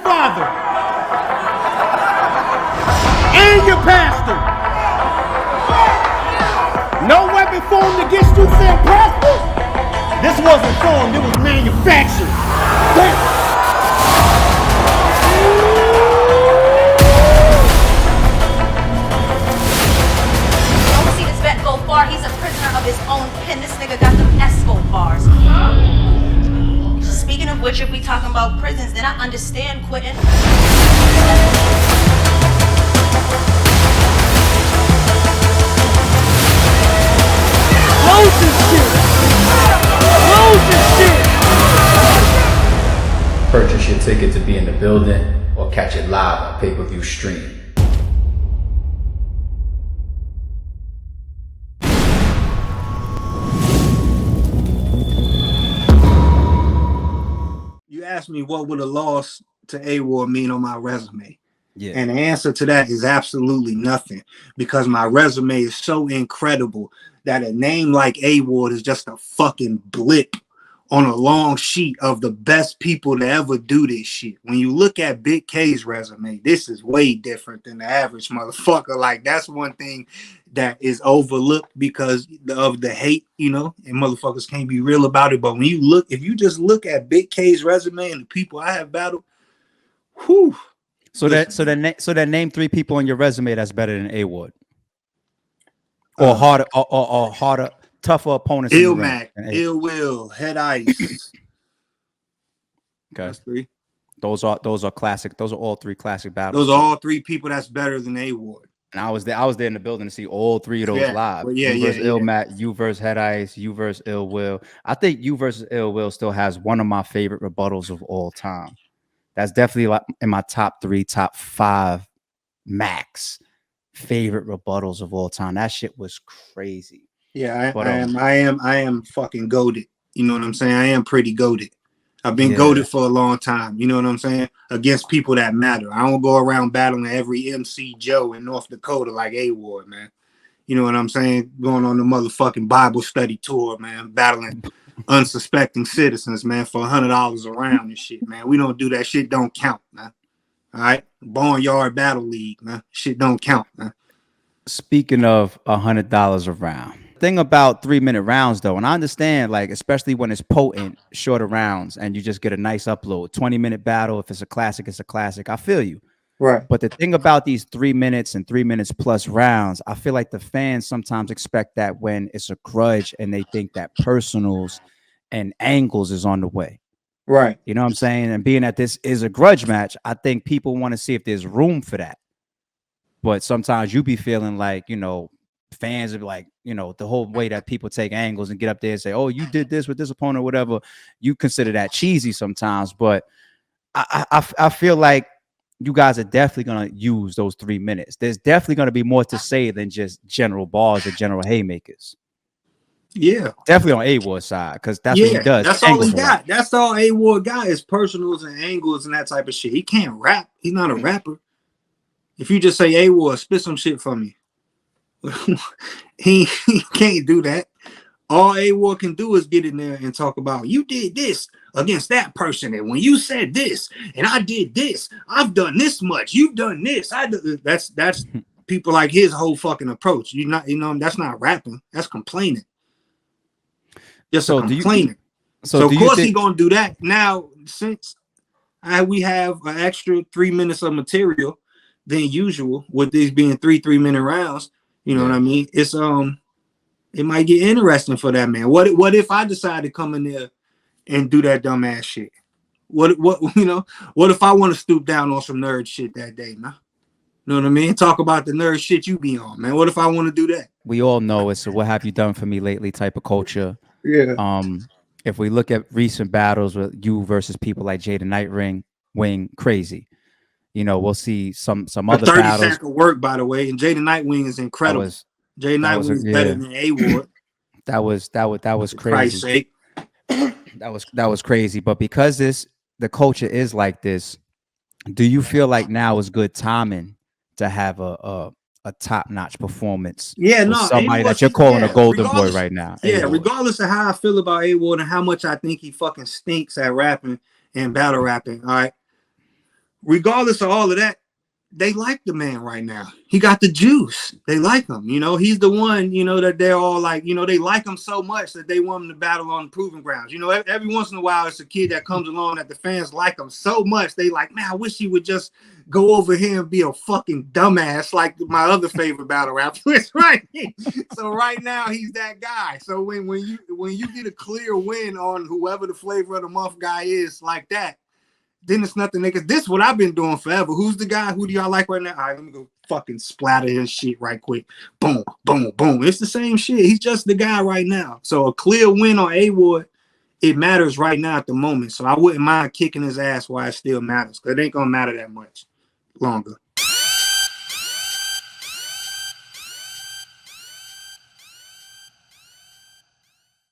father and your pastor. No weapon formed against you shall prosper. This wasn't formed, it was manufactured. Damn. He's a prisoner of his own pen. This nigga got them Esco bars. Speaking of which, if we talking about prisons, then I understand quitting. Close this shit! Close this shit! Purchase your ticket to be in the building or catch it live on pay-per-view stream. You asked me what would a loss to A-Ward mean on my resume. Yeah. And the answer to that is absolutely nothing, because my resume is so incredible that a name like A-Ward is just a fucking blip on a long sheet of the best people to ever do this shit. When you look at Bigg K's resume, this is way different than the average motherfucker. Like, that's one thing that is overlooked because of the hate, you know, and motherfuckers can't be real about it. But when you look, if you just look at Bigg K's resume and the people I have battled, whew. So that name 3 people on your resume that's better than A-Ward, or harder, or harder, tougher opponents. Ill Mac, Ill Will, Head Ice. Okay, that's 3. Those are classic. Those are all 3 classic battles. Those are all 3 people that's better than A-Ward. And I was there in the building to see all 3 of those live. Well, you versus Ill Mac, you versus Head Ice, you versus Ill Will. I think you versus Ill Will still has one of my favorite rebuttals of all time. That's definitely like in my top 3, top 5 max favorite rebuttals of all time. That shit was crazy. Yeah, I am fucking goated. You know what I'm saying? I am pretty goated. I've been goated for a long time. You know what I'm saying? Against people that matter. I don't go around battling every MC Joe in North Dakota like A-Ward, man. You know what I'm saying? Going on the motherfucking Bible study tour, man. Battling unsuspecting citizens, man, for $100 a round and shit, man. We don't do that. Shit don't count, man. All right? Barnyard Battle League, man. Shit don't count, man. Speaking of $100 a round, thing about 3-minute rounds though, and I understand, like, especially when it's potent, shorter rounds, and you just get a nice upload. 20-minute battle, if it's a classic, it's a classic. I feel you. Right. But the thing about these 3 minutes and 3 minutes plus rounds, I feel like the fans sometimes expect that when it's a grudge and they think that personals and angles is on the way. Right. You know what I'm saying? And being that this is a grudge match, I think people want to see if there's room for that. But sometimes you be feeling like, you know, fans are like, you know, the whole way that people take angles and get up there and say, oh, you did this with this opponent or whatever. You consider that cheesy sometimes. But I feel like you guys are definitely going to use those 3 minutes. There's definitely going to be more to say than just general bars or general haymakers. Yeah. Definitely on A-Ward's side, because that's what he does. That's all he got. That's all A-Ward got is personals and angles and that type of shit. He can't rap. He's not a rapper. If you just say A-Ward, spit some shit for me. he can't do that. All A-Ward can do is get in there and talk about, you did this against that person, and when you said this, and I did this, I've done this much, you've done this. That's people like his whole fucking approach. You know, that's not rapping. That's complaining. Just so complaining. So of course he gonna do that. Now, since we have an extra 3 minutes of material than usual, with these being 3-minute rounds, you know what I mean? It's it might get interesting for that man. What if I decide to come in there and do that dumbass shit? What you know? What if I want to stoop down on some nerd shit that day, man? You know what I mean? Talk about the nerd shit you be on, man. What if I want to do that? We all know it's a what have you done for me lately type of culture. Yeah. If we look at recent battles with you versus people like Jada Nightwing, crazy. You know, we'll see some other 30 battles. Of work, by the way, and Jada Nightwing is incredible. Jada Nightwing is better than A-Ward. That was crazy. That was crazy. But because the culture is like this, do you feel like now is good timing to have a top-notch performance? Yeah, no, somebody that you're calling a golden boy right now. Yeah, regardless of how I feel about A-Ward and how much I think he fucking stinks at rapping and battle rapping. All right. regardless of all of that, they like the man right now. He got the juice. They like him. You know, he's the one, you know, that they're all like, you know, they like him so much that they want him to battle on the proving grounds. You know, every once in a while, it's a kid that comes along that the fans like him so much. They like, man, I wish he would just go over here and be a fucking dumbass like my other favorite battle rapper. Right. So right now, he's that guy. So when you get a clear win on whoever the flavor of the month guy is like that, then it's nothing, niggas. This is what I've been doing forever. Who's the guy? Who do y'all like right now? All right, let me go fucking splatter his shit right quick. Boom, boom, boom. It's the same shit. He's just the guy right now. So a clear win on A-Ward, it matters right now at the moment. So I wouldn't mind kicking his ass while it still matters, because it ain't gonna matter that much longer.